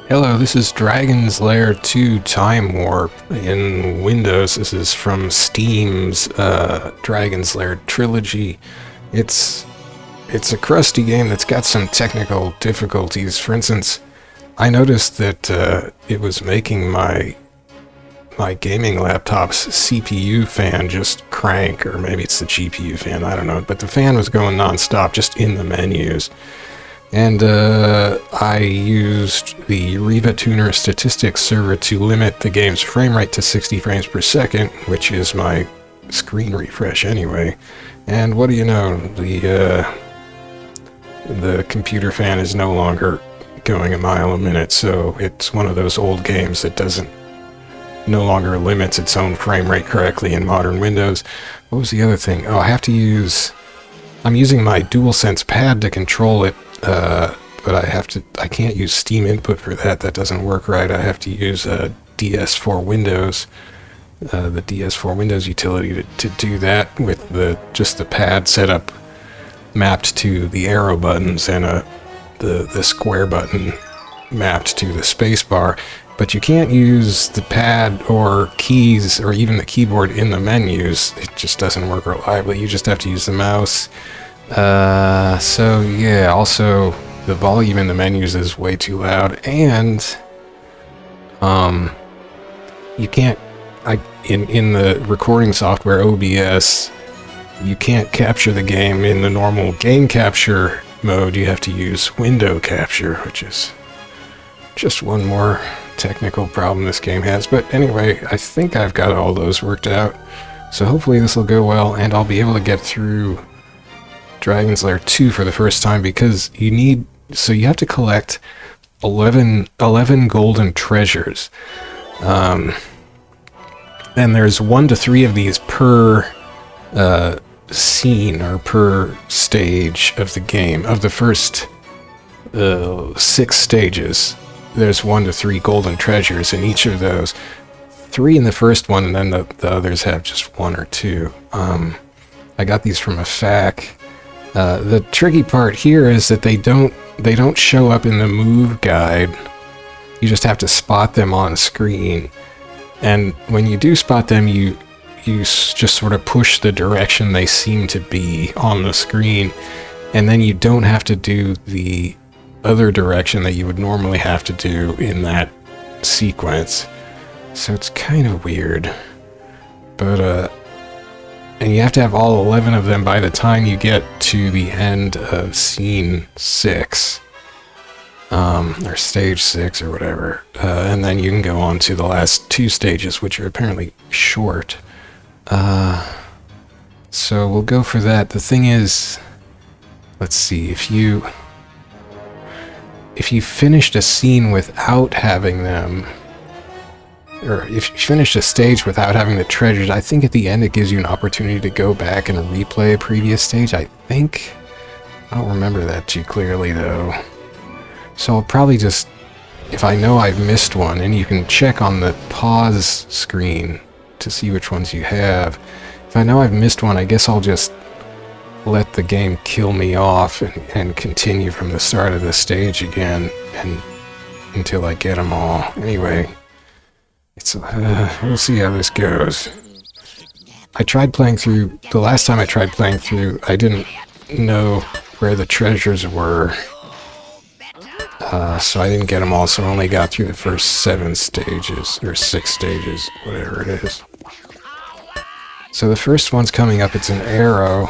Hello, this is Dragon's Lair 2 Time Warp in Windows. This is from Steam's Dragon's Lair Trilogy. It's a crusty game that's got some technical difficulties. For instance, I noticed that it was making my gaming laptop's CPU fan just crank, or maybe it's the GPU fan, I don't know, but the fan was going non-stop just in the menus. And I used the Riva Tuner Statistics server to limit the game's frame rate to 60 frames per second, which is my screen refresh anyway. And what do you know, the computer fan is no longer going a mile a minute, so it's one of those old games that no longer limits its own frame rate correctly in modern Windows. What was the other thing? Oh, I'm using my DualSense pad to control it. But I can't use Steam input for that. That doesn't work right. I have to use DS4 Windows, the DS4 Windows utility to do that with just the pad setup mapped to the arrow buttons and the square button mapped to the space bar. But you can't use the pad or keys or even the keyboard in the menus. It just doesn't work reliably. You just have to use the mouse. So yeah, also the volume in the menus is way too loud, and you can't, in the recording software OBS, you can't capture the game in the normal game capture mode. You have to use window capture, which is just one more technical problem this game has. But anyway, I think I've got all those worked out, so hopefully this will go well, and I'll be able to get through Dragon's Lair 2 for the first time, because you have to collect 11 golden treasures. And there's 1 to 3 of these per scene or per stage of the game. Of the first 6 stages, there's 1 to 3 golden treasures in each of those. 3 in the first one, and then the others have just 1 or 2. I got these from a FAQ. The tricky part here is that they don't show up in the move guide. You just have to spot them on screen. And when you do spot them, you just sort of push the direction they seem to be on the screen. And then you don't have to do the other direction that you would normally have to do in that sequence. So it's kind of weird. But, and you have to have all 11 of them by the time you get to the end of scene 6. Or stage 6 or whatever. And then you can go on to the last 2 stages, which are apparently short. So we'll go for that. The thing is, let's see, if you finished a scene without having them, or if you finished a stage without having the treasures, I think at the end it gives you an opportunity to go back and replay a previous stage, I think. I don't remember that too clearly, though. So I'll probably just, if I know I've missed one, and you can check on the pause screen to see which ones you have. If I know I've missed one, I guess I'll just let the game kill me off and continue from the start of the stage again and until I get them all. Anyway, we'll see how this goes. I tried playing through, the last time I tried playing through, I didn't know where the treasures were. So I didn't get them all, so I only got through the first 7 stages, or 6 stages, whatever it is. So the first one's coming up, it's an arrow.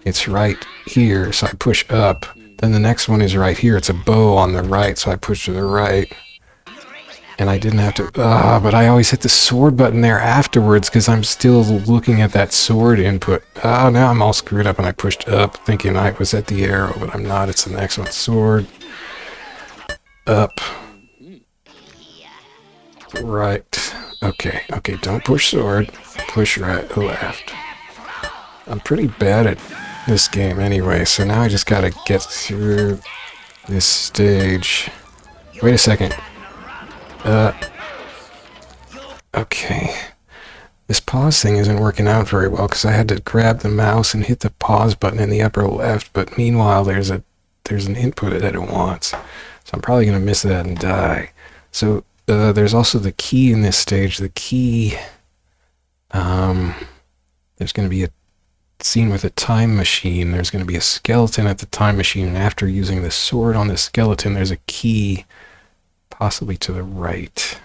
It's right here, so I push up. Then the next one is right here, it's a bow on the right, so I push to the right. And I didn't have to, but I always hit the sword button there afterwards because I'm still looking at that sword input. Oh, now I'm all screwed up and I pushed up thinking I was at the arrow, but I'm not. It's the next one. Sword. Up. Right. Okay, don't push sword. Push right, left. I'm pretty bad at this game anyway, so now I just gotta get through this stage. Wait a second. Okay. This pause thing isn't working out very well because I had to grab the mouse and hit the pause button in the upper left, but meanwhile there's an input that it wants. So I'm probably going to miss that and die. So there's also the key in this stage. The key, there's going to be a scene with a time machine. There's going to be a skeleton at the time machine, and after using the sword on the skeleton, there's a key possibly to the right.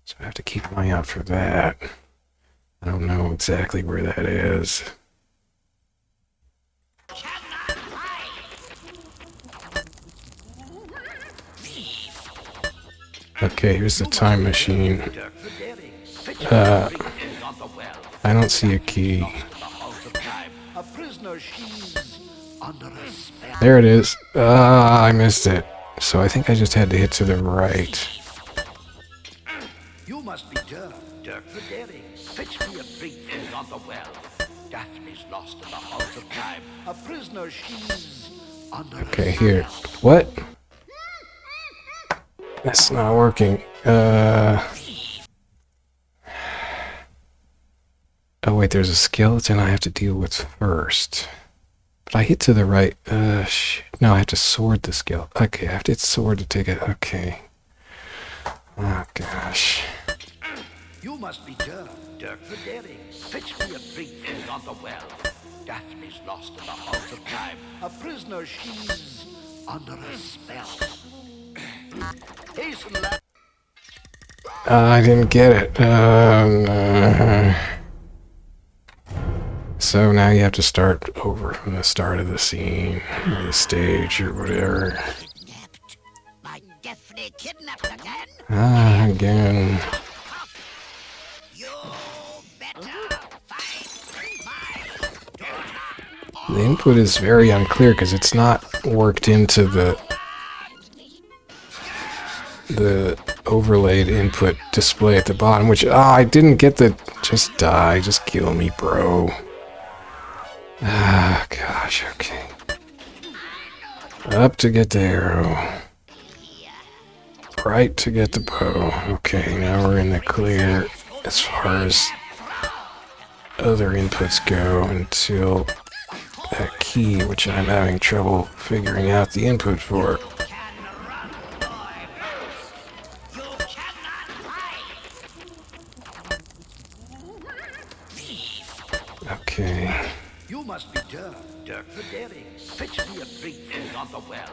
So I have to keep an eye out for that. I don't know exactly where that is. Okay, here's the time machine. I don't see a key. There it is. I missed it. So I think I just had to hit to the right. You must be Dirk. Dirk the Daring. Fetch me a drink on the well. Daphne's lost in the halls of time. A prisoner she's under. Okay, here. What? That's not working. Oh wait, there's a skeleton I have to deal with first. But I hit to the right. Shit. No, I have to sword the skeleton. Okay, I have to hit sword to take it. Okay. Oh gosh. You must be Dirk. Dirk the Daring. Fetch me a drink on the well. Daphne's lost in the halls of time. A prisoner she's under a spell. Hasten, lad. I didn't get it. No. So now you have to start over from the start of the scene, or the stage, or whatever. My Daphne kidnapped again. Again. You better fight my daughter. The input is very unclear because it's not worked into the overlaid input display at the bottom, which, I didn't get the, just die, just kill me, bro. Gosh, okay. Up to get the arrow. Right to get the bow. Okay, now we're in the clear as far as other inputs go until that key, which I'm having trouble figuring out the input for. Okay. You must be Dirk. Dirk the Daring. Fetch me a drink on the well.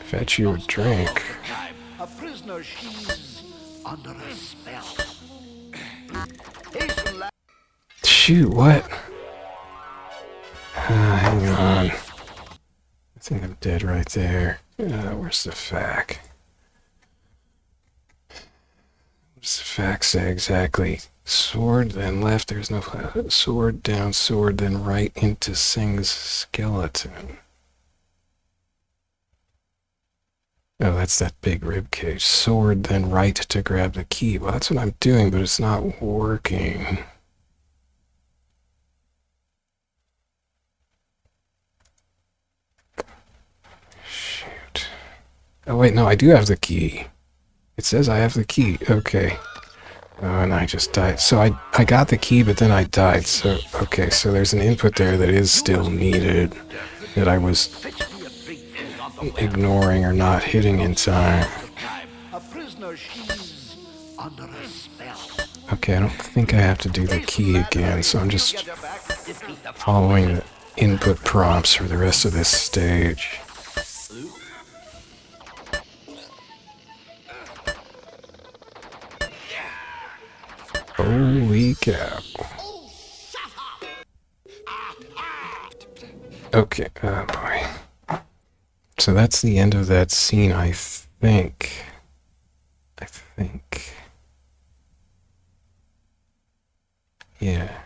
Fetch you a drink. A prisoner she's under a spell. Hasten, lad. Shoot, what? Hang on. I think I'm dead right there. Where's the fac? What does the fac say exactly? Sword, then left, there's no sword, down, sword, then right into Singh's skeleton. Oh, that's that big rib cage. Sword, then right to grab the key. Well, that's what I'm doing, but it's not working. Shoot. Oh, wait, no, I do have the key. It says I have the key. Okay. Oh, and I just died. So I got the key, but then I died. So, okay, so there's an input there that is still needed that I was ignoring or not hitting in time. Okay, I don't think I have to do the key again, so I'm just following the input prompts for the rest of this stage. Holy cow. Okay, oh boy. So that's the end of that scene, I think. Yeah.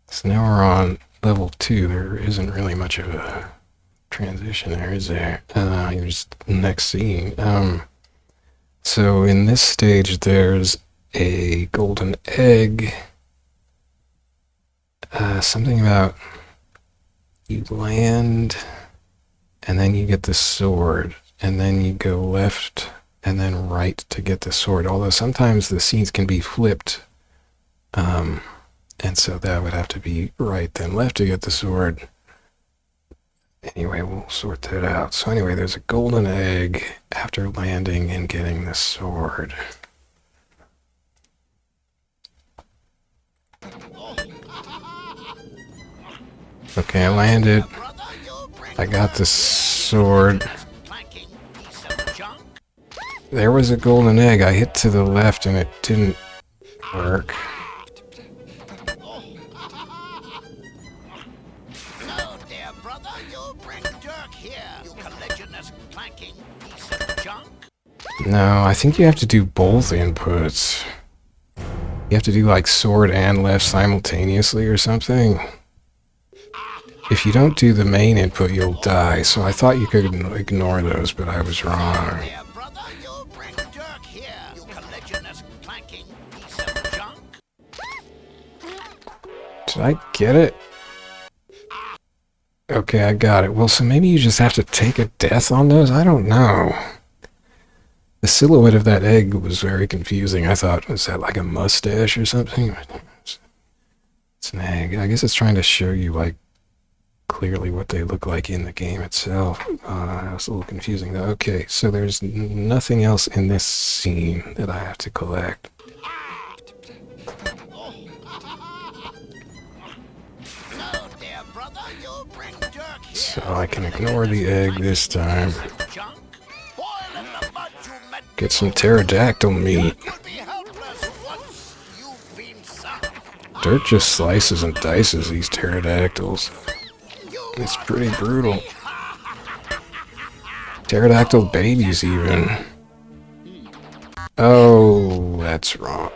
So now we're on level 2. There isn't really much of a transition there, is there? Here's the next scene. So in this stage, there's a golden egg. Something about you land, and then you get the sword, and then you go left and then right to get the sword. Although sometimes the scenes can be flipped, and so that would have to be right then left to get the sword. Anyway, we'll sort that out. So anyway, there's a golden egg after landing and getting the sword. Okay, I landed. I got the sword. There was a golden egg. I hit to the left and it didn't work. So, dear brother, you'll bring Dirk here. You collection this clanking piece of junk. No, I think you have to do both inputs. You have to do like sword and left simultaneously or something. If you don't do the main input, you'll die. So I thought you could ignore those, but I was wrong. Dear brother, you'll bring Dirk here. You collection this clanking piece of junk. Did I get it? Okay, I got it. Well, so maybe you just have to take a death on those? I don't know. The silhouette of that egg was very confusing. I thought, was that like a mustache or something? It's an egg. I guess it's trying to show you, like, clearly what they look like in the game itself. It's a little confusing, though. Okay, so there's nothing else in this scene that I have to collect. So I can ignore the egg this time. Get some pterodactyl meat. Dirk just slices and dices these pterodactyls. It's pretty brutal. Pterodactyl babies even. Oh, that's wrong.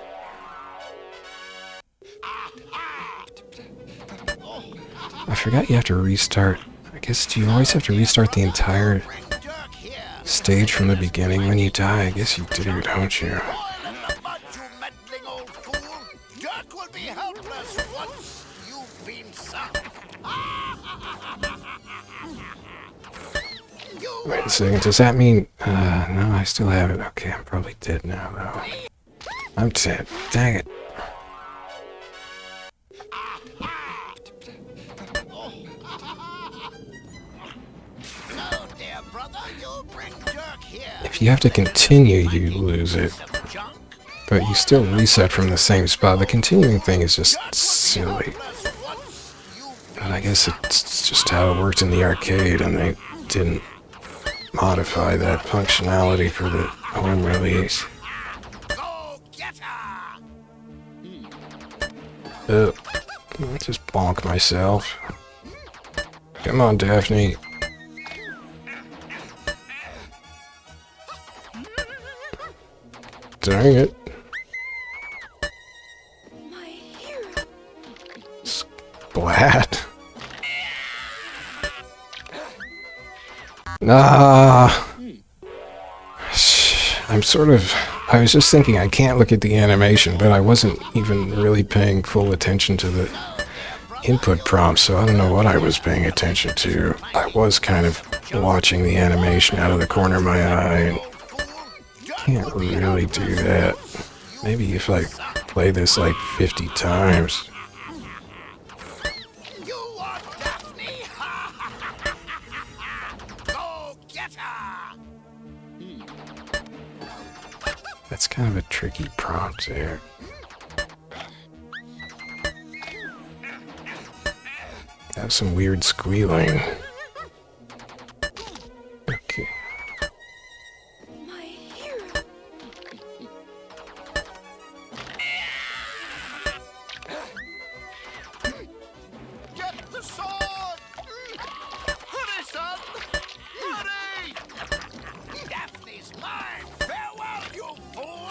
I forgot you have to restart. I guess, do you always have to restart the entire stage from the beginning when you die? I guess you do, don't you? Wait a second, does that mean... no, I still have it. Okay, I'm probably dead now, though. I'm dead. Dang it. If you have to continue, you lose it. But you still reset from the same spot. The continuing thing is just silly. But I guess it's just how it worked in the arcade, and they didn't modify that functionality for the home release. Just bonk myself. Come on, Daphne. Dang it. Splat. I was just thinking I can't look at the animation, but I wasn't even really paying full attention to the input prompts, so I don't know what I was paying attention to. I was kind of watching the animation out of the corner of my eye, and can't really do that. Maybe if I play this like 50 times. You are Daphne. Go get her. That's kind of a tricky prompt there. Have some weird squealing. Okay. Get the sword. Hurry, son. Hurry. Daphne's mine. Farewell, you fool.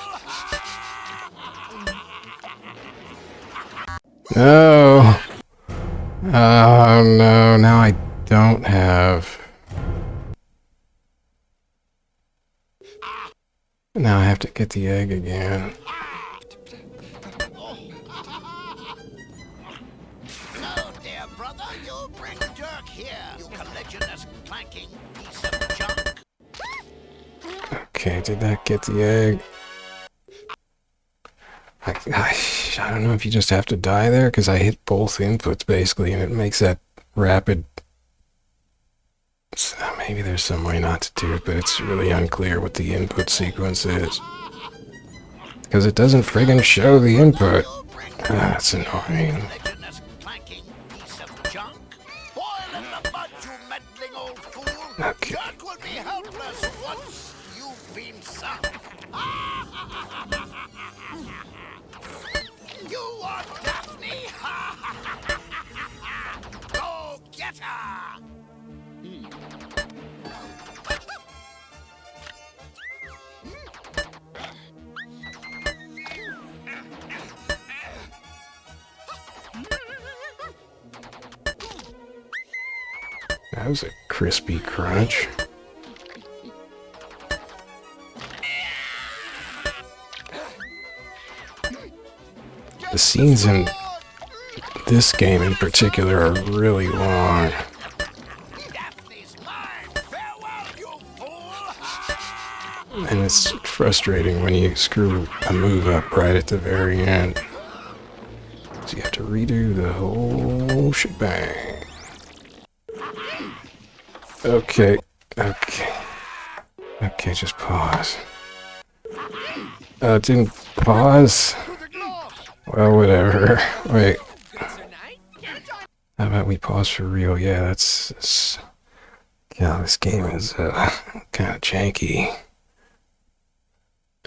No. Oh no, now I don't have... Now I have to get the egg again. So, dear brother, you'll bring Dirk here. You collection this clanking piece of junk. Okay, did that get the egg? I don't know if you just have to die there, because I hit both inputs basically, and it makes that rapid maybe there's some way not to do it, but it's really unclear what the input sequence is. Because it doesn't friggin' show the input. Ah, that's annoying. Okay. Dirk will be helpless once you've been sunk. You are Daphne. Go get her. That was a crispy crunch. The scenes in this game in particular are really long. And it's frustrating when you screw a move up right at the very end. So you have to redo the whole shebang. Okay, just pause. It didn't pause? Well, whatever. Wait. How about we pause for real? Yeah, that's yeah, this game is kind of janky.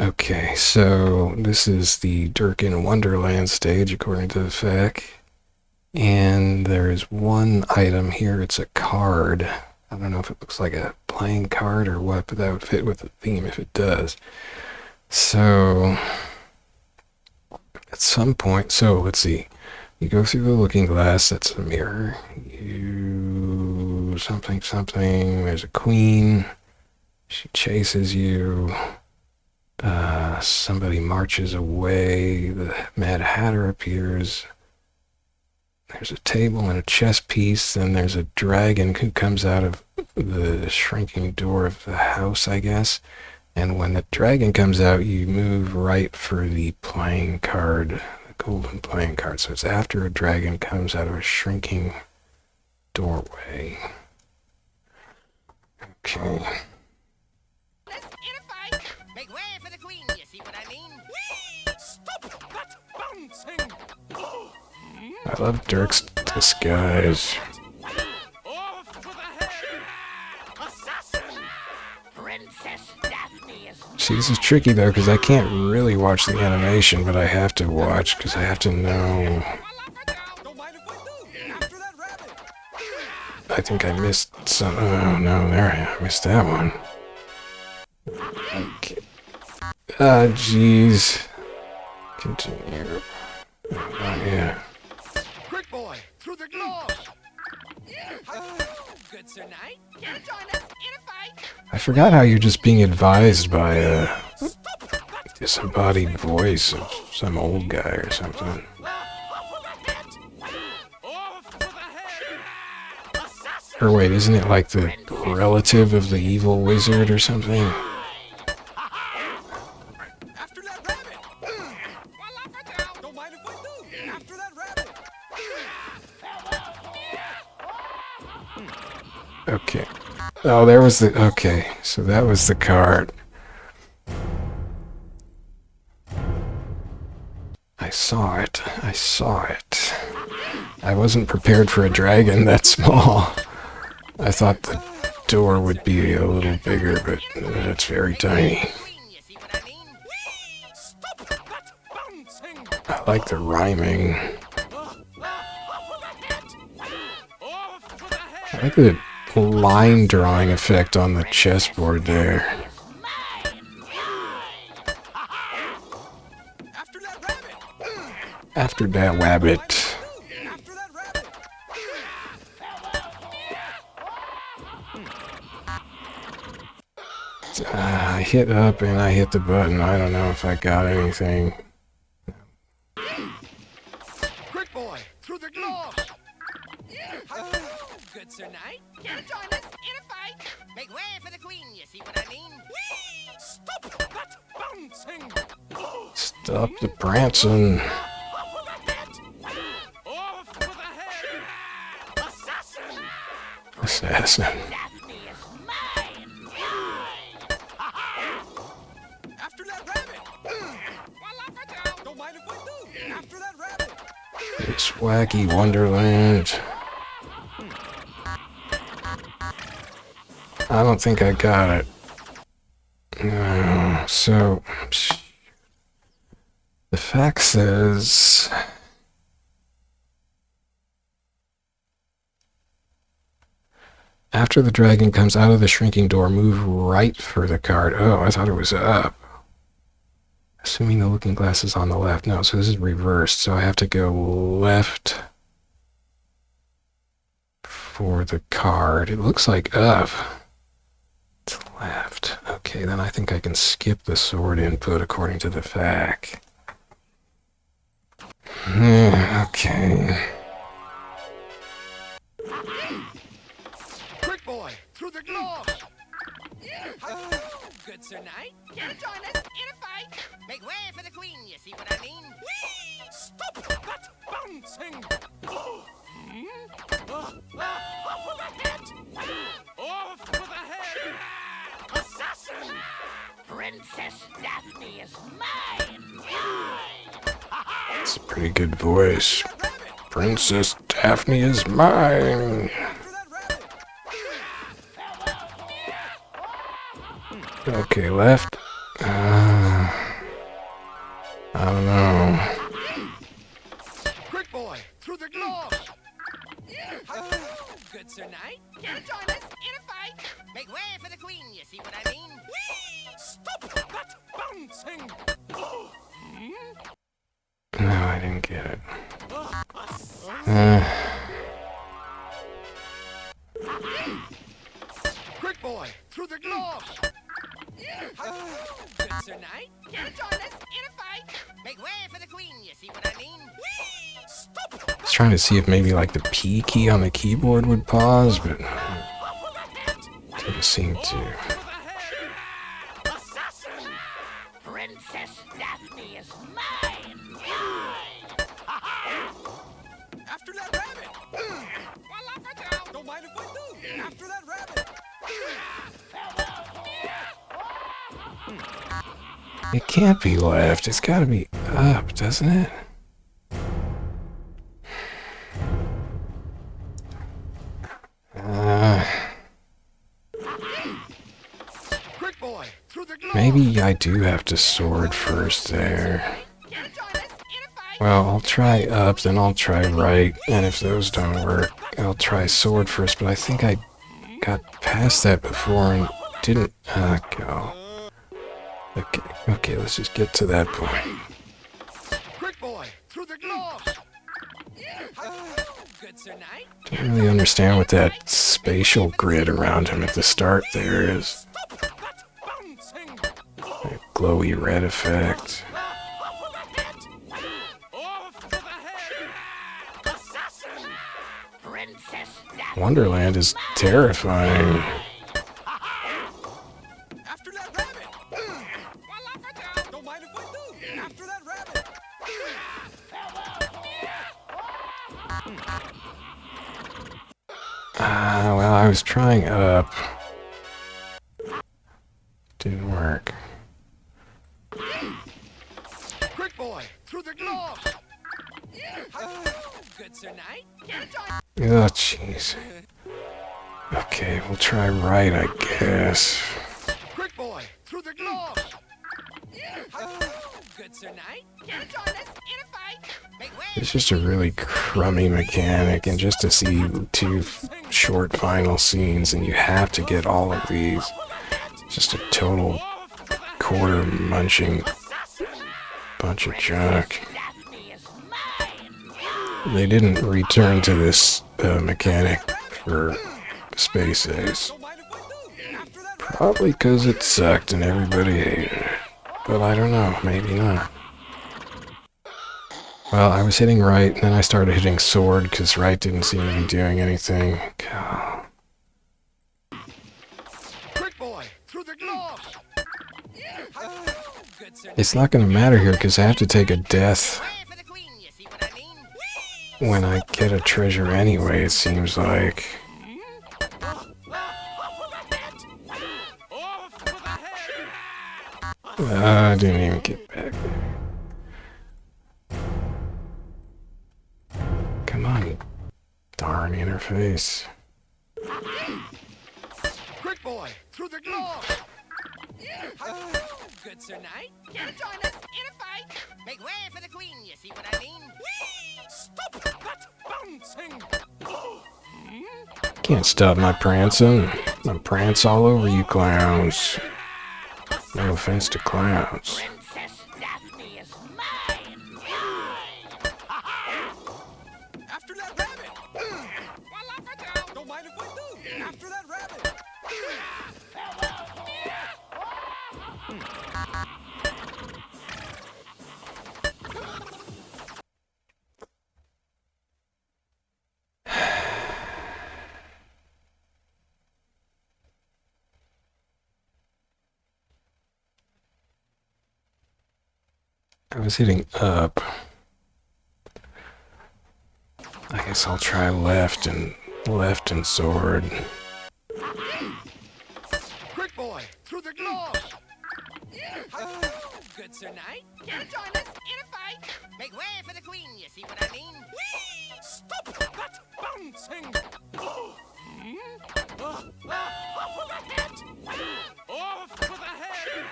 Okay, so this is the Dirk in Wonderland stage, according to the FAQ. And there's one item here. It's a card. I don't know if it looks like a playing card or what, but that would fit with the theme if it does. So, at some point, so let's see. You go through the looking glass, that's a mirror. You something, there's a queen. She chases you. Somebody marches away. The Mad Hatter appears. There's a table and a chess piece, then there's a dragon who comes out of the shrinking door of the house, I guess. And when the dragon comes out, you move right for the playing card, the golden playing card. So it's after a dragon comes out of a shrinking doorway. Okay. Make way for the queen, you see what I mean? Whee! Stop that bouncing! I love Dirk's disguise. Off with the head! Assassin! Princess Daphne is... See, this is tricky though, because I can't really watch the animation, but I have to watch, because I have to know. I think I missed some. Oh no, there I missed that one. Okay. Ah, jeez. Continue. Oh, yeah. Quick, boy, through the glass. Good Sir Knight, can you join us in a fight? I forgot how you're just being advised by a disembodied voice of some old guy or something. Or wait, isn't it like the relative of the evil wizard or something? After that rabbit! Don't mind if we do! After that rabbit! Okay. Oh, there was the... Okay, so that was the card. I saw it. I saw it. I wasn't prepared for a dragon that small. I thought the door would be a little bigger, but it's very tiny. I like the rhyming. I like the line drawing effect on the chessboard there. After that rabbit. I hit up and I hit the button. I don't know if I got anything. Quick, boy, through the glass. Good Sir Knight, can you join us in a fight? Make way for the queen, you see what I mean? Whee! Stop that bouncing! Stop the prancing. Off with the head! Assassin! Assassin. Daphne This wacky wonderland. I don't think I got it. No, so the fact says after the dragon comes out of the shrinking door, move right for the card. Oh, I thought it was up. Assuming the looking glass is on the left. No, so this is reversed. So I have to go left for the card. It looks like up. To left. Okay, then I think I can skip the sword input according to the FAQ. Okay. Quick boy, through the glass. Good sir knight, can you join us in a fight? Make way for the queen, you see what I mean? Whee! Stop that bouncing! Off with the head! Off with the head! Assassin! Princess Daphne is mine! That's a pretty good voice. Princess Daphne is mine. Okay, left. I don't know. Quick boy, through the glass. Good sir knight, can you join us in a fight? Make way for the queen, you see what I mean? Whee! Stop that bouncing! No, I didn't get it. Quick boy, through the glass. Good sir knight, can you join us in a fight? Make way for the queen, you see what I mean? Whee! Stop! I was trying to see if maybe like the P key on the keyboard would pause, but didn't seem to. Assassin! Princess Daphne is mine! After that rabbit! Don't mind if we do! After that rabbit! It can't be left. It's got to be up, doesn't it? Quick boy, through the glass. Maybe I do have to sword first there. Well, I'll try up, then I'll try right, and if those don't work, I'll try sword first, but I think I got past that before and didn't go. Okay, let's just get to that point. Quick boy, through the glass. Good sir knight. Don't really understand what that spatial grid around him at the start there is. That glowy red effect. Wonderland is terrifying. After that rabbit! Don't mind if we do! After that rabbit! Well, I was trying up. Didn't work. Quick boy, through the glass. Good sir knight. Oh, jeez. Okay, we'll try right, I guess. Quick boy, through the glass. Good sir knight. Can you join us in a fight? Make way. It's just a really crummy mechanic, and just to see two short final scenes, and you have to get all of these. It's just a total quarter munching bunch of junk. They didn't return to this mechanic for Space Ace. Probably because it sucked and everybody hated it. But I don't know, maybe not. Well, I was hitting right, and then I started hitting sword because right didn't seem to be doing anything. God. Quick boy, through the glass. It's not going to matter here because I have to take a death when I get a treasure anyway, it seems like. I didn't even get back there. her face. Quick, boy, through the glass. Good sir knight, can you join us in a fight? Make way for the queen, you see what I mean? Whee! Stop that bouncing! Can't stop my prancing. I prance all over you clowns. No offense to clowns. Princess Daphne is mine! After that rabbit! Voila, Patel! Don't mind if I do! After that rabbit! I was hitting up. I guess I'll try left and sword. Quick, boy, through the glass. Good sir knight, can you join us in a fight? Make way for the queen, you see what I mean? Whee! Stop that bouncing! Off with the head! Off with the head!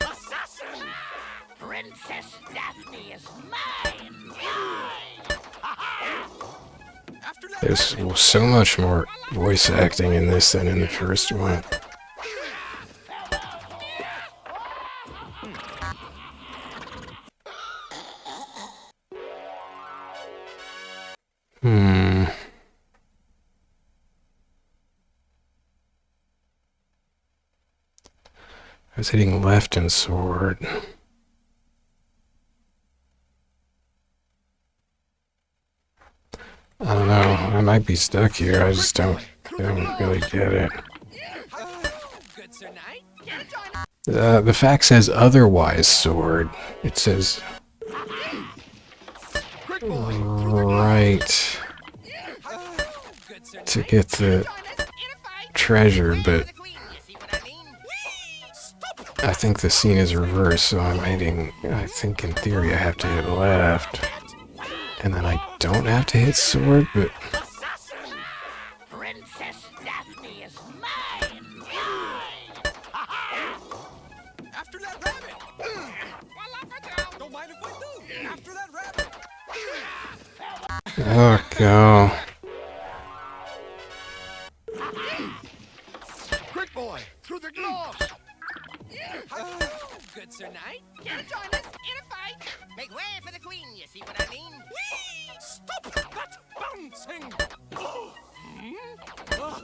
Assassin! Princess Daphne is mine! After that There's so much more voice acting in this than in the first one. I was hitting left and sword. I don't know. I might be stuck here. I just don't really get it. good sir knight, can you join us? The fact says otherwise sword. It says Quick, boy, through the right Good sir to knight, get the join us in a fight? treasure, but The queen, you see what I mean? Whee! Stop I think the scene is reversed, so I'm hitting, I think in theory I have to hit left. And then I don't have to hit sword, but assassin! Princess Daphne is mine! After that rabbit! Voila, Patel! Don't mind if I do! After that rabbit! oh go. Quick, boy, through the glass. Good sir knight, can you join us in a fight? Make way for the queen, you see what I mean? Whee! Stop that bouncing!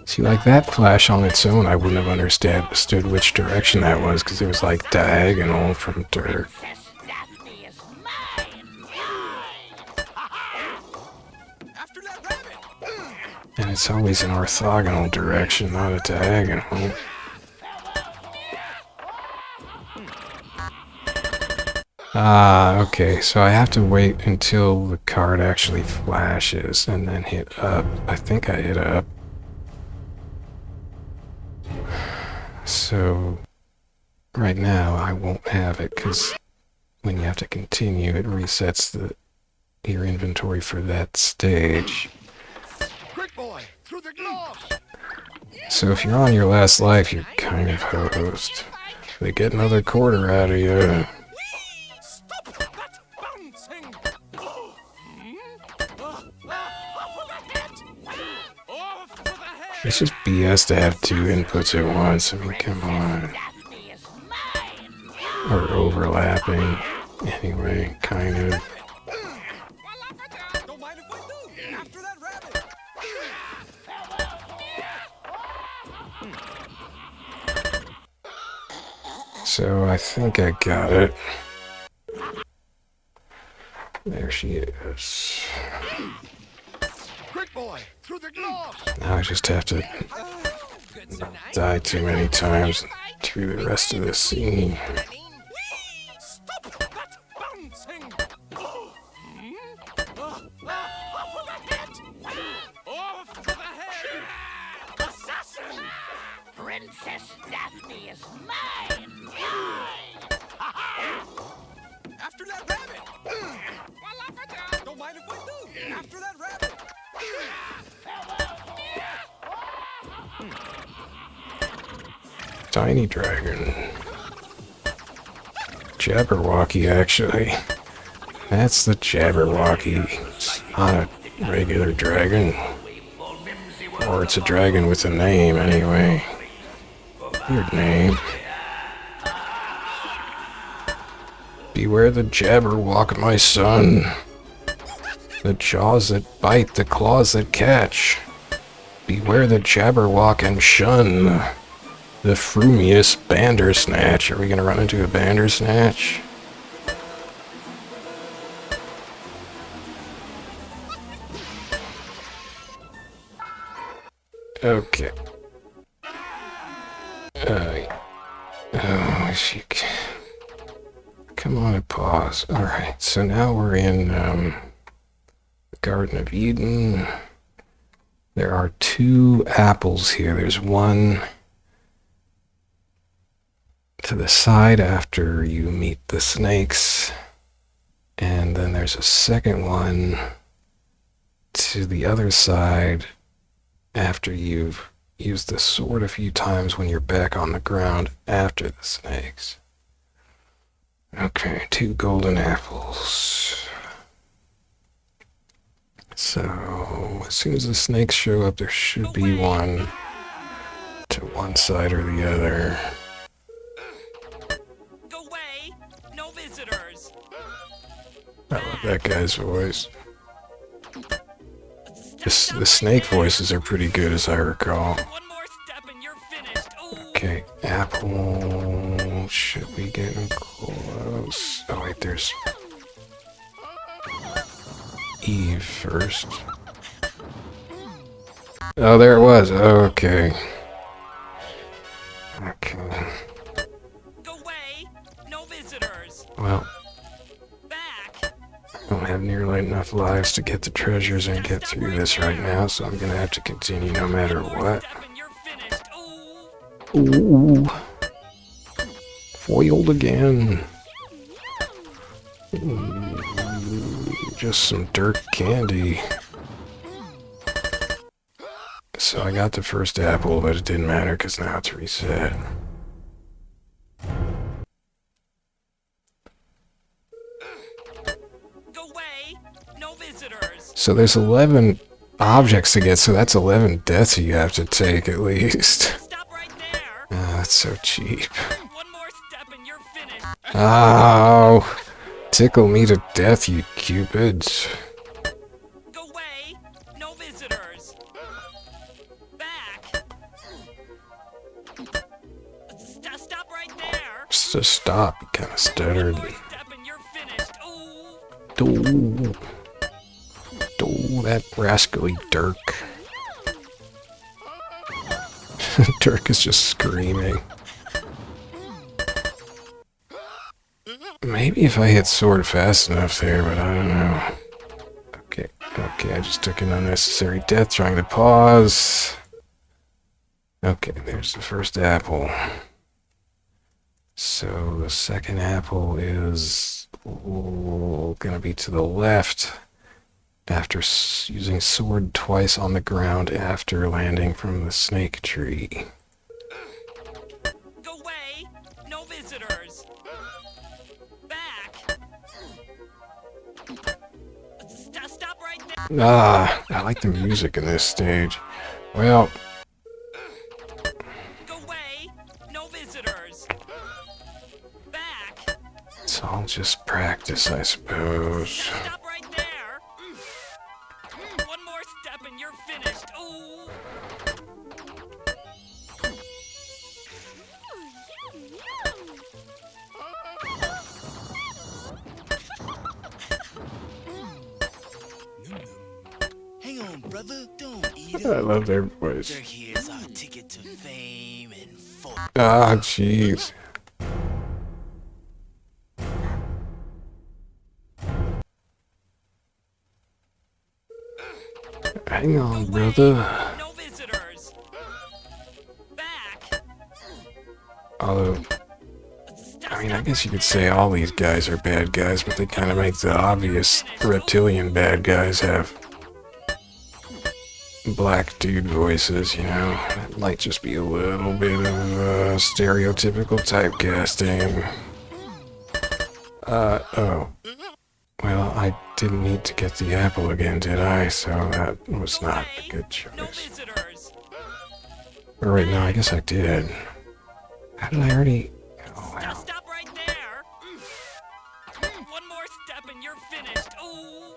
See, like that flash on its own, I wouldn't have understood which direction that was, because it was like diagonal from Dirk. Princess Daphne is mine! After that rabbit! And it's always an orthogonal direction, not a diagonal. Ah, okay, so I have to wait until the card actually flashes and then hit up. I think I hit up. So, right now I won't have it, because when you have to continue, it resets your inventory for that stage. Quick, boy, through the glass. So if you're on your last life, you're kind of hosed. They get another quarter out of you. Stop that bouncing! Off with the head! It's just BS to have two inputs at once. I mean, come on. Daphne is mine! Or overlapping. Anyway, kind of. Voila, Patel! Don't mind if I do! After that rabbit! So I think I got it. There she is. Quick, boy, through the glass. Now I just have to Good sir knight, die too many times through the rest of the scene. I mean, whee! Stop that bouncing! Off with the head! Off with the head! Assassin! Princess Daphne is mine! After that rabbit! Voila, Patel! Don't mind if I do! After that rabbit! Tiny dragon. Jabberwocky, actually. That's the Jabberwocky. It's not a regular dragon. Or it's a dragon with a name, anyway. Weird name. Beware the Jabberwock, my son. The jaws that bite, the claws that catch. Beware the Jabberwock and shun the frumious Bandersnatch. Are we gonna run into a Bandersnatch? Okay. Oh, she... Come on and pause. Alright, so now we're in the Garden of Eden. There are 2 apples here. There's one to the side after you meet the snakes. And then there's a second one to the other side after you've used the sword a few times when you're back on the ground after the snakes. Okay, 2 golden apples. So, as soon as the snakes show up, there should be one to one side or the other. Go away! No visitors! I love that guy's voice. The snake voices are pretty good, as I recall. One more step and you're finished. Ooh. Okay, apple should be getting close. Oh wait, there's Eve first. Oh, there it was. Okay. Okay. Go away! No visitors! Well, Back! I don't have nearly enough lives to get the treasures and get through this right now, so I'm gonna have to continue no matter what. Step and you're finished. Ooh. Ooh. Foiled again. Ooh, just some Dirk candy. So I got the first apple, but it didn't matter because now it's reset. Go away! No visitors! So there's 11 objects to get, so that's 11 deaths you have to take at least. Stop right there! Ah, that's so cheap. One more step and you're finished. Oh, tickle me to death, you cupids. Go away! No visitors! Back! Stop right there! Just stop, you kind of stuttered. One more step and you're finished. Ooh. That rascally Dirk. Dirk is just screaming. Maybe if I hit sword fast enough there, but I don't know. Okay, I just took an unnecessary death trying to pause. Okay, there's the first apple. So the second apple is gonna be to the left after using sword twice on the ground after landing from the snake tree. Go away! No visitors! Back! Stop right there! Ah, I like the music in this stage. Well, Go away! No visitors! Back! it's all just practice, I suppose. Stop right there! One more step and you're finished. Ooh. Hang on, brother. Don't eat I it. love their voice. Here's our ticket to fame and fortune. Ah, jeez. Hang on, brother. No visitors. Back. Although, I mean, I guess you could say all these guys are bad guys, but they kind of make the obvious reptilian bad guys have black dude voices, you know. It might just be a little bit of stereotypical typecasting. Oh. Well, I didn't need to get the apple again, did I? So that was not a good choice. Or wait, no, I guess I did. How did I already... Oh, wow. Stop right there. One more step and you're finished. Ooh.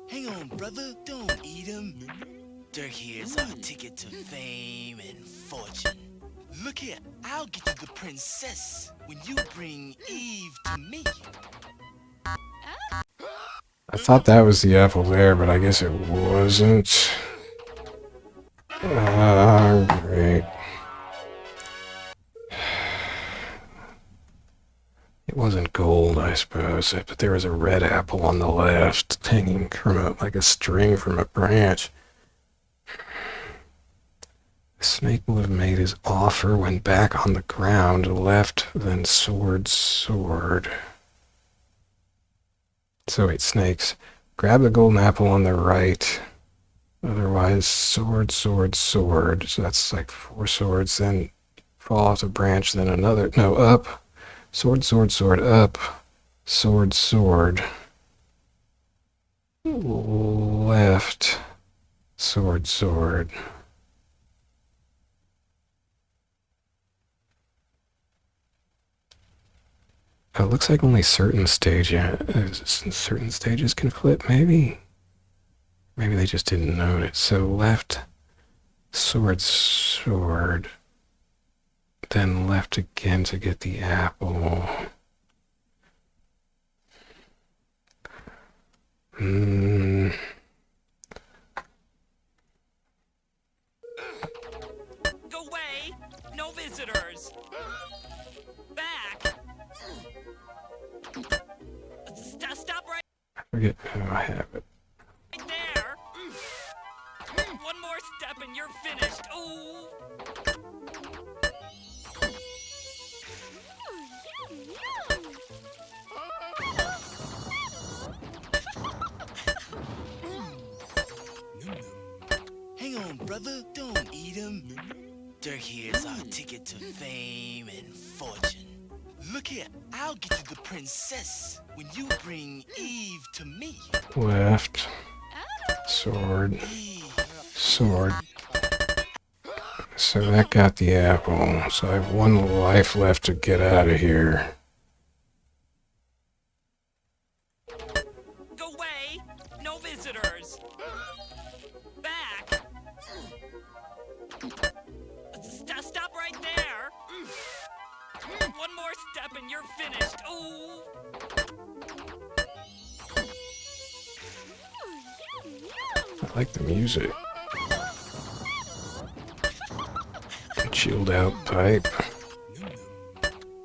Hang on, brother. Don't eat him. Dirk here's our ticket to fame and fortune. Look here, I'll get you the princess when you bring Eve to me. I thought that was the apple there, but I guess it wasn't. Great. It wasn't gold, I suppose, but there was a red apple on the left, hanging from like a string from a branch. The snake would have made his offer when back on the ground, left, then sword. So wait, snakes. Grab the golden apple on the right. Otherwise, sword. So that's like 4 swords, then fall off the branch, then another. No, up. Sword, up. Sword. Left. Sword. It looks like only certain stages can flip, maybe? Maybe they just didn't notice. So left, sword, then left again to get the apple. Go away. No visitors. Back. Stop right I forget who I have it. there. One more step and you're finished. Ooh. Hang on, brother. Don't eat him. Dirk here's our ticket to fame and fortune. Look here, I'll get you the princess when you bring Eve to me. Left, sword. Eve. So that got the apple. So I have 1 life left to get out of here. Go away. No visitors. Back. Stop right there. One more step and you're finished. Ooh. I like the music. Chilled out pipe.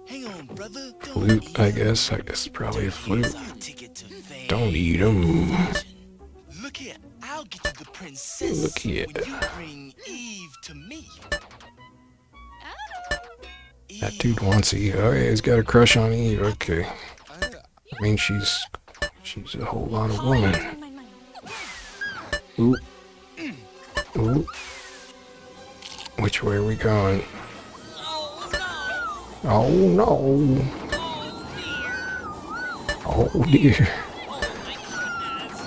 Hang on, brother. Don't Flute, eat I him. guess. It's probably a flute. Here's our ticket to fame Don't eat 'em. and fortune. Look here, I'll get you the princess Look here. when you bring Eve to me. That dude wants Eve. Oh yeah, he's got a crush on Eve. Okay. I mean, she's a whole lot of woman. Ooh. Ooh. Which way are we going? Oh no. Oh dear.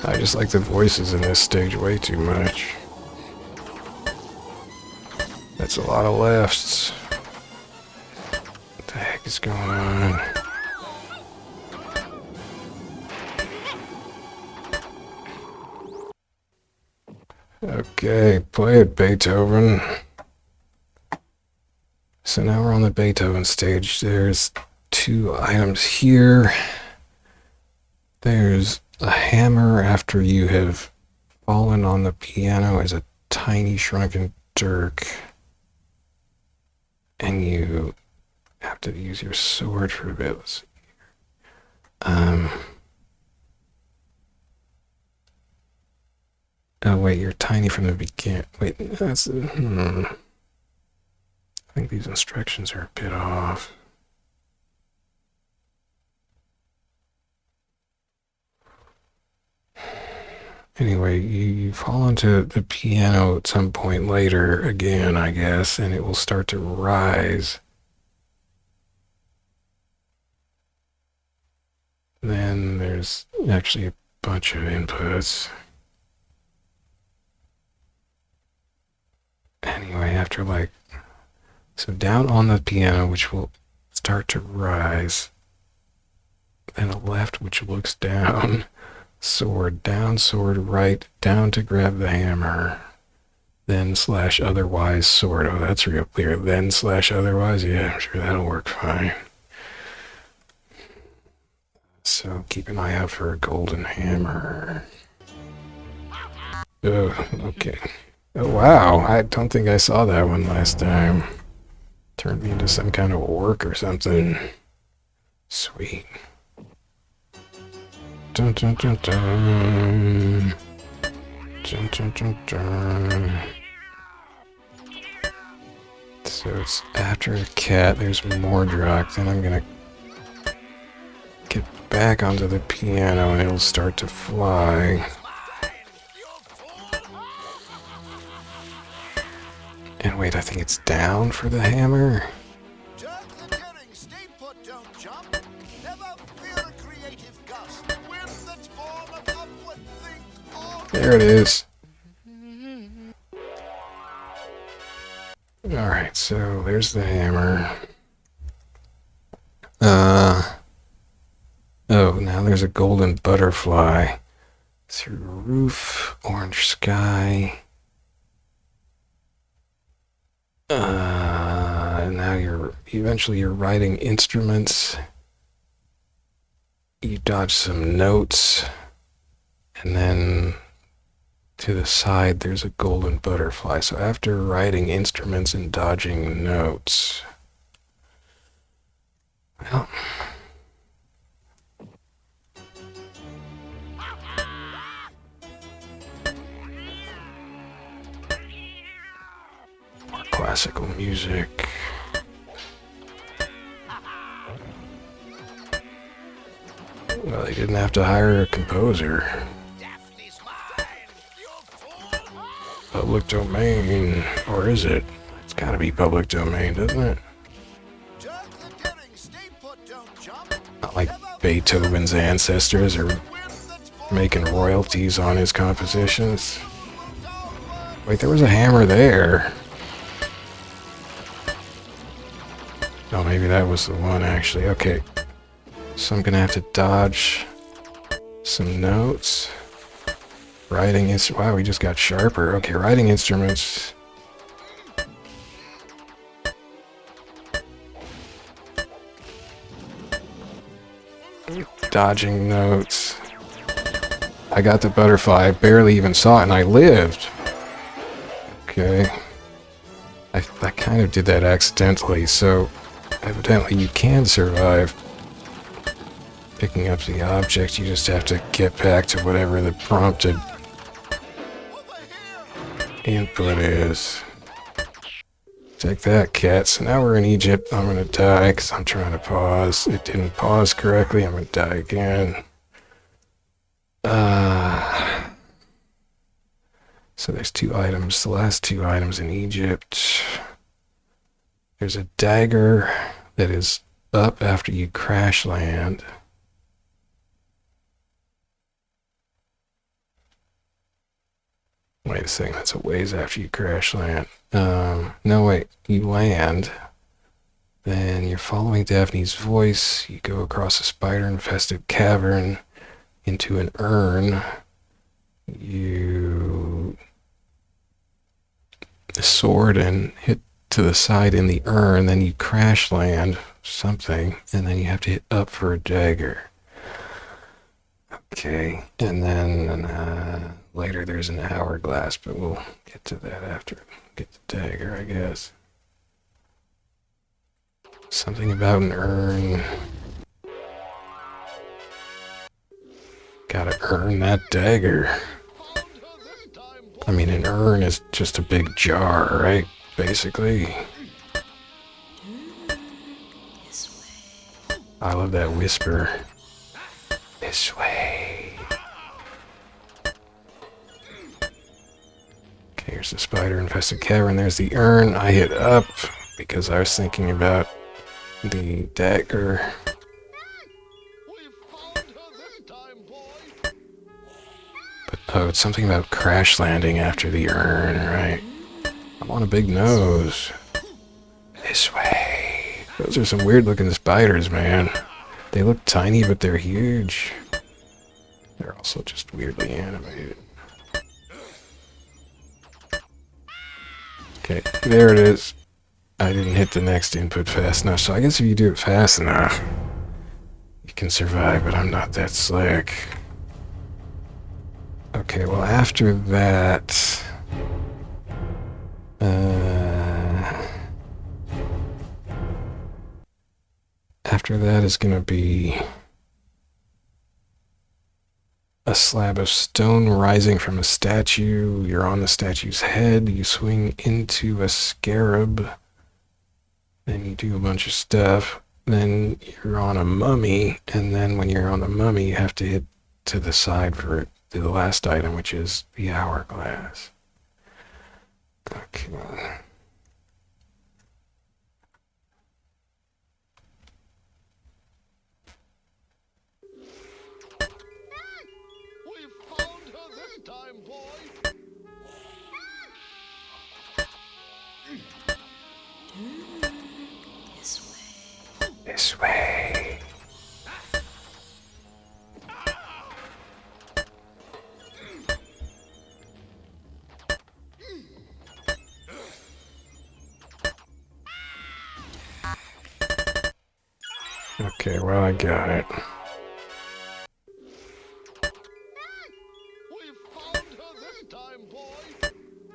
I just like the voices in this stage way too much. That's a lot of lefts. What the heck is going on? Okay, play it, Beethoven. So now we're on the Beethoven stage. There's 2 items here. There's a hammer after you have fallen on the piano as a tiny shrunken Dirk. And you have to use your sword for a bit. Let's see here. Oh wait, you're tiny from the beginning. Wait, that's think these instructions are a bit off. Anyway, you fall onto the piano at some point later again, I guess, and it will start to rise. Then there's actually a bunch of inputs. Anyway, after like, so down on the piano, which will start to rise, then a left, which looks down, sword, down, sword, right, down to grab the hammer, then slash otherwise, sword. Oh, that's real clear. Then slash otherwise, yeah, I'm sure that'll work fine. So keep an eye out for a golden hammer. Oh, okay. Oh, wow, I don't think I saw that one last time. Turned me into some kind of orc or something. Sweet. Dun dun dun dun. Dun dun dun dun. So it's after a cat, there's Mordrock, then I'm gonna get back onto the piano and it'll start to fly. And wait, I think it's down for the hammer? Dirk the daring, stay put, don't jump. Never feel a creative gust. Wind that's born of upward think on. There it is. Alright, so there's the hammer. Oh, now there's a golden butterfly. Through roof, orange sky. Now eventually you're writing instruments. You dodge some notes. And then to the side there's a golden butterfly. So after writing instruments and dodging notes, well, more classical music. Well, they didn't have to hire a composer. Daphne's mine, you fool. Public domain, or is it? It's gotta be public domain, doesn't it? Dirk the daring, stay put, don't jump. Not like Beethoven's ancestors are Wind that's born making royalties on his compositions. Wait, there was a hammer there. Oh, maybe that was the one, actually. Okay. So I'm gonna have to dodge some notes. Writing instruments. Wow, we just got sharper. Okay, writing instruments. Dodging notes. I got the butterfly. I barely even saw it, and I lived. Okay. I kind of did that accidentally, so evidently you can survive picking up the object. You just have to get back to whatever the prompted input is. Take that, cat. So now we're in Egypt. I'm gonna die because I'm trying to pause. It didn't pause correctly. I'm gonna die again. So there's two items. The last two items in Egypt. There's a dagger that is up after you crash land. Wait a second, that's a ways after you crash land. No, wait, you land. Then you're following Daphne's voice. You go across a spider-infested cavern into an urn. You sword and hit to the side in the urn, then you crash land something, and then you have to hit up for a dagger. Okay, and then later there's an hourglass, but we'll get to that after get the dagger, I guess. Something about an urn. Gotta earn that dagger. I mean, an urn is just a big jar, right? Basically. I love that whisper. This way. Okay, here's the spider-infested cavern. There's the urn. I hit up because I was thinking about the dagger. But, oh, it's something about crash landing after the urn, right? I want a big nose. This way. Those are some weird-looking spiders, man. They look tiny, but they're huge. They're also just weirdly animated. Okay, there it is. I didn't hit the next input fast enough, so I guess if you do it fast enough, you can survive, but I'm not that slick. Okay, well, after that... after that is going to be a slab of stone rising from a statue. You're on the statue's head. You swing into a scarab. Then you do a bunch of stuff. Then you're on a mummy. And then when you're on the mummy, you have to hit to the side for the last item, which is the hourglass. Okay. This way. Okay, well, I got it.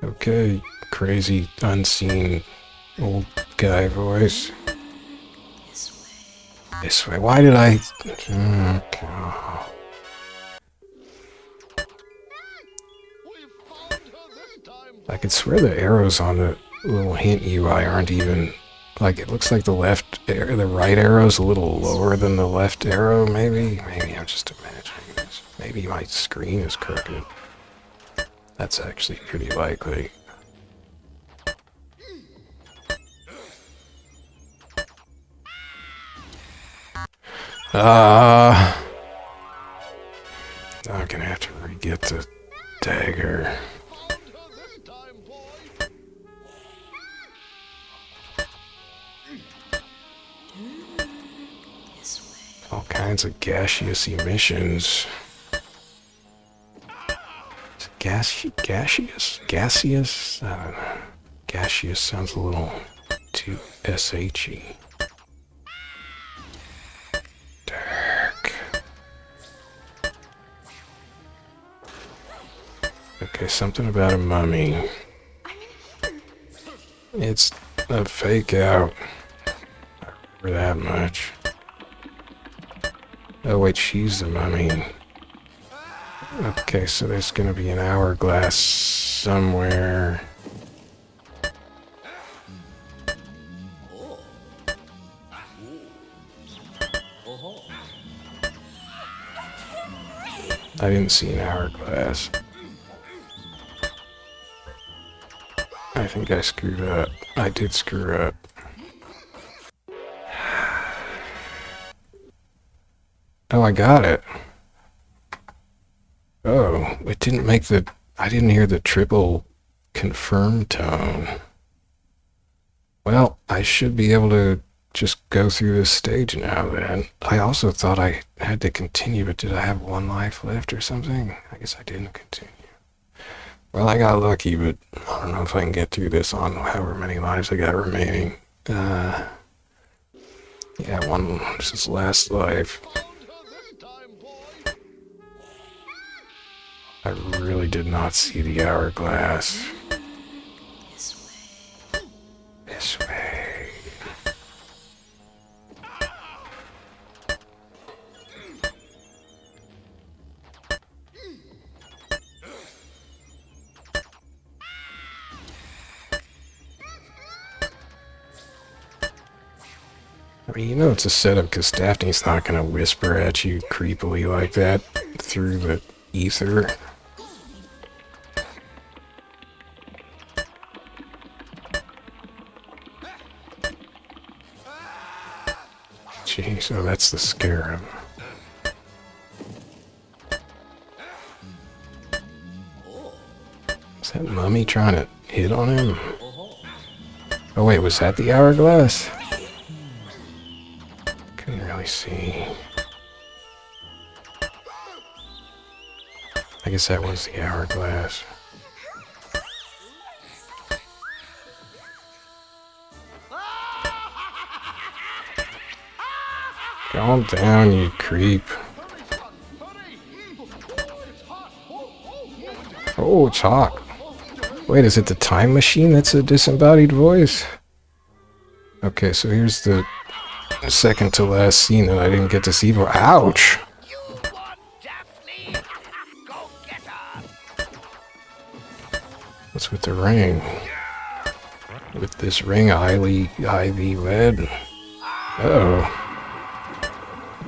Okay, crazy, unseen old guy voice. This way. Why did I... Okay. I could swear the arrows on the little hint UI aren't even... Like, it looks like the right arrow's a little lower than the left arrow, maybe? Maybe I'm just imagining this. Maybe my screen is crooked. That's actually pretty likely. I'm gonna have to re-get the dagger. All kinds of gaseous emissions. Is it gaseous? Gaseous? I don't know. Gaseous sounds a little too S-H-y. Dirk. Okay, something about a mummy. It's a fake out. I remember that much. Oh wait, she's the mummy. Okay, so there's gonna be an hourglass somewhere. I didn't see an hourglass. I think I screwed up. I did screw up. Oh, I got it. Oh, it didn't make the... I didn't hear the triple confirm tone. Well, I should be able to just go through this stage now then. I also thought I had to continue, but did I have one life left or something? I guess I didn't continue. Well, I got lucky, but I don't know if I can get through this on however many lives I got remaining. Yeah, one was his last life. I really did not see the hourglass. This way. I mean, you know it's a setup because Daphne's not going to whisper at you creepily like that through the ether. Jeez, oh, that's the scarab. Is that mummy trying to hit on him? Oh wait, was that the hourglass? Couldn't really see. I guess that was the hourglass. Calm down, you creep. Oh, it's hot. Wait, is it the time machine that's a disembodied voice? Okay, so here's the second to last scene that I didn't get to see. Ouch! You want Daphne? Go get her! What's with the ring? With this ring, Ivy led. Uh-oh.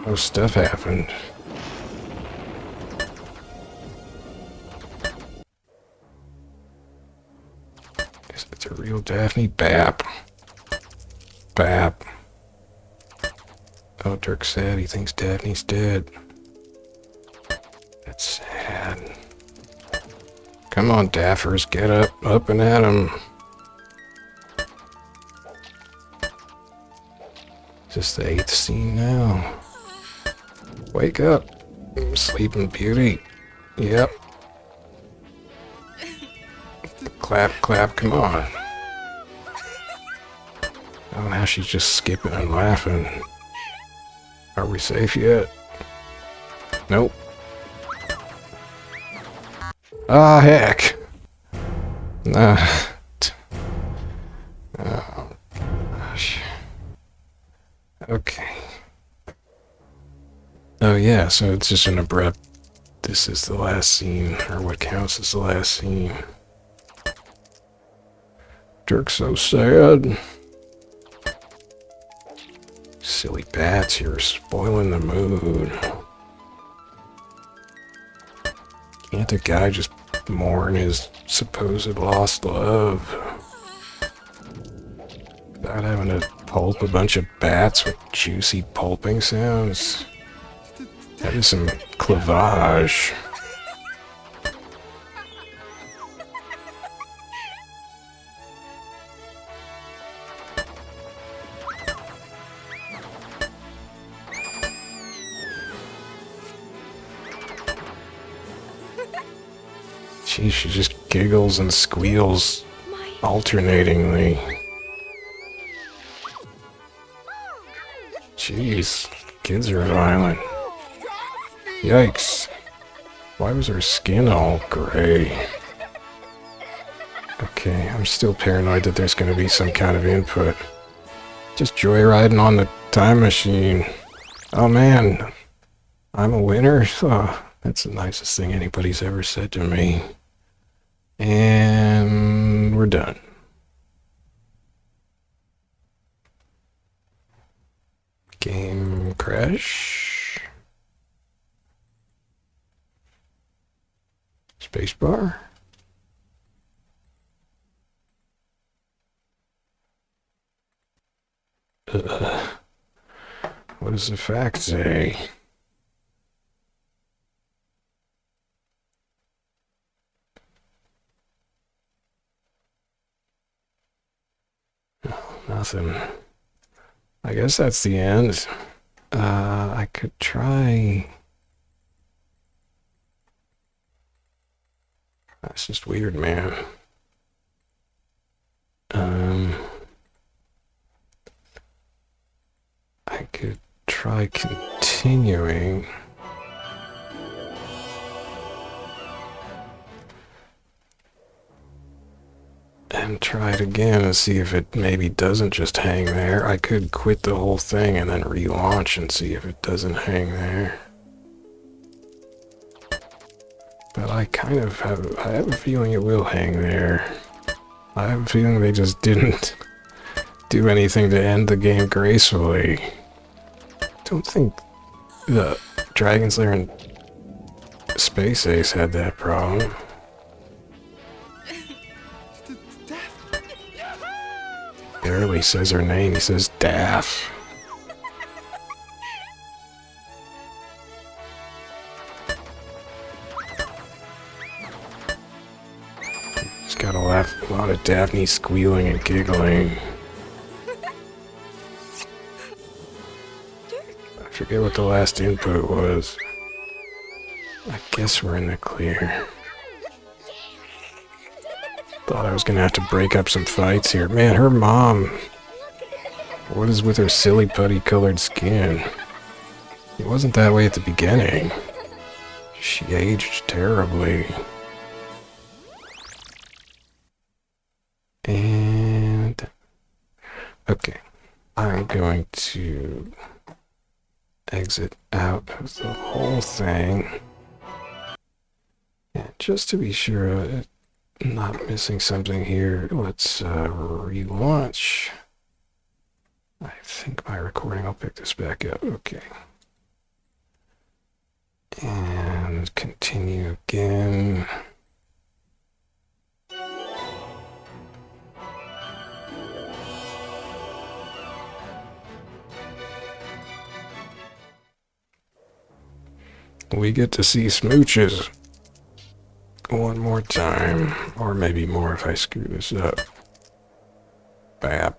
Oh, stuff happened. Is it the real Daphne? Bap. Bap. Oh, Dirk said he thinks Daphne's dead. That's sad. Come on, Daffers, get up and at him. Is this the 8th scene now? Wake up, Sleeping Beauty. Yep. Clap, clap, come on. Oh, now she's just skipping and laughing. Are we safe yet? Nope. Ah, heck. Nah. Oh, gosh. Okay. Oh yeah, so it's just an abrupt, this is the last scene, or what counts as the last scene. Dirk's so sad. Silly bats, you're spoiling the mood. Can't a guy just mourn his supposed lost love without having to pulp a bunch of bats with juicy pulping sounds? That is some clavage. Gee, she just giggles and squeals alternatingly. Jeez, kids are violent. Yikes. Why was her skin all gray? Okay, I'm still paranoid that there's going to be some kind of input. Just joyriding on the time machine. Oh man, I'm a winner? Oh, that's the nicest thing anybody's ever said to me. And we're done. Game crash. Spacebar. What does the fact say? Nothing. I guess that's the end. I could try. That's just weird, man. I could try continuing. And try it again and see if it maybe doesn't just hang there. I could quit the whole thing and then relaunch and see if it doesn't hang there. But I kind of I have a feeling it will hang there. I have a feeling they just didn't do anything to end the game gracefully. Don't think the Dragon's Lair and Space Ace had that problem. Barely says her name, he says Daphne. Just got a lot of Daphne squealing and giggling. I forget what the last input was. I guess we're in the clear. Thought I was gonna have to break up some fights here. Man, her mom. What is with her silly putty colored skin? It wasn't that way at the beginning. She aged terribly. And... okay. I'm going to exit out of the whole thing. And just to be sure I'm not missing something here, let's relaunch. I think my recording will pick this back up. Okay. And continue again. We get to see smooches one more time, or maybe more if I screw this up. Bap.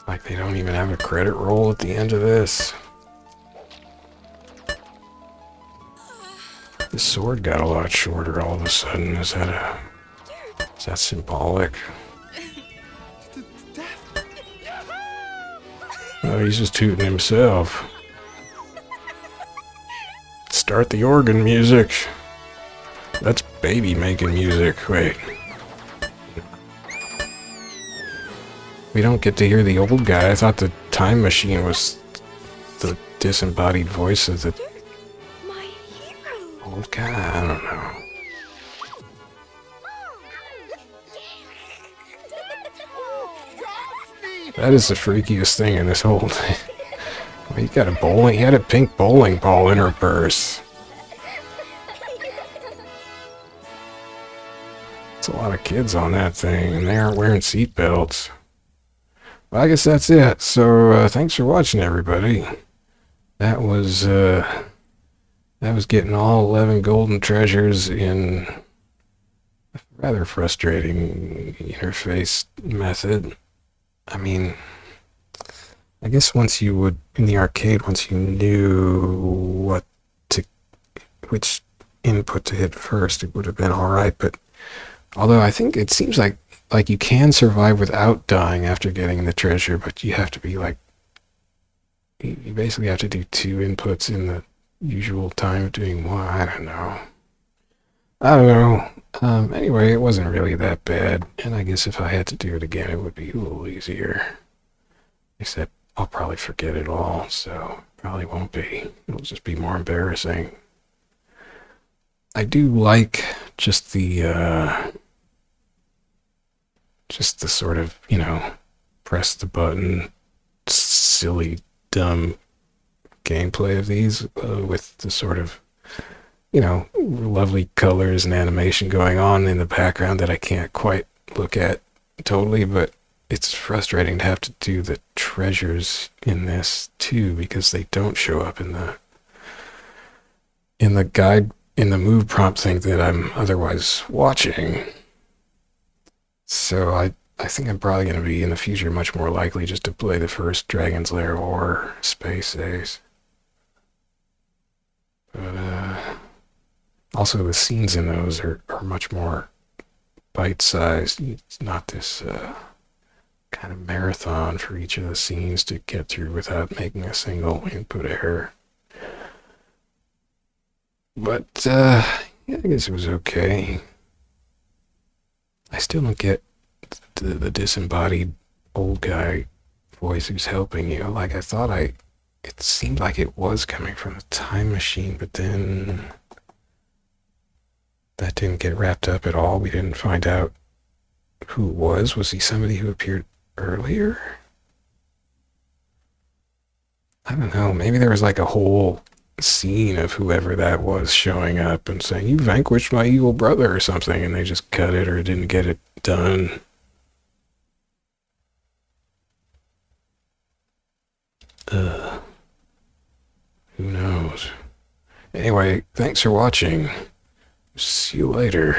Like they don't even have a credit roll at the end of this. The sword got a lot shorter all of a sudden. Is that symbolic? Oh, he's just tooting himself. Start the organ music. That's baby making music. Wait. We don't get to hear the old guy. I thought the time machine was the disembodied voice of the old guy. I don't know. That is the freakiest thing in this whole thing. Well, he had a pink bowling ball in her purse. It's a lot of kids on that thing, and they aren't wearing seatbelts. Well, I guess that's it. So, thanks for watching, everybody. That was getting all 11 golden treasures in a rather frustrating interface method. I mean, I guess once you would, in the arcade, once you knew which input to hit first, it would have been alright, but although I think it seems like you can survive without dying after getting the treasure, but you have to be like, you basically have to do 2 inputs in the usual time of doing one. I don't know. Anyway, it wasn't really that bad, and I guess if I had to do it again, it would be a little easier. Except I'll probably forget it all, so probably won't be. It'll just be more embarrassing. I do like just the sort of, press the button, silly, dumb gameplay of these, with the sort of, lovely colors and animation going on in the background that I can't quite look at totally, but it's frustrating to have to do the treasures in this too, because they don't show up in the guide, in the move prompt thing that I'm otherwise watching. So I think I'm probably going to be in the future much more likely just to play the first Dragon's Lair or Space Ace. But also the scenes in those are much more bite-sized. It's not this kind of marathon for each of the scenes to get through without making a single input error. But yeah, I guess it was okay. I still don't get the disembodied old guy voice who's helping you. Like, I thought it seemed like it was coming from the time machine, but then That didn't get wrapped up at all. We didn't find out who it was. Was he somebody who appeared earlier? I don't know. Maybe there was like a whole scene of whoever that was showing up and saying, "You vanquished my evil brother," or something, and they just cut it or didn't get it done. Who knows? Anyway, thanks for watching. See you later.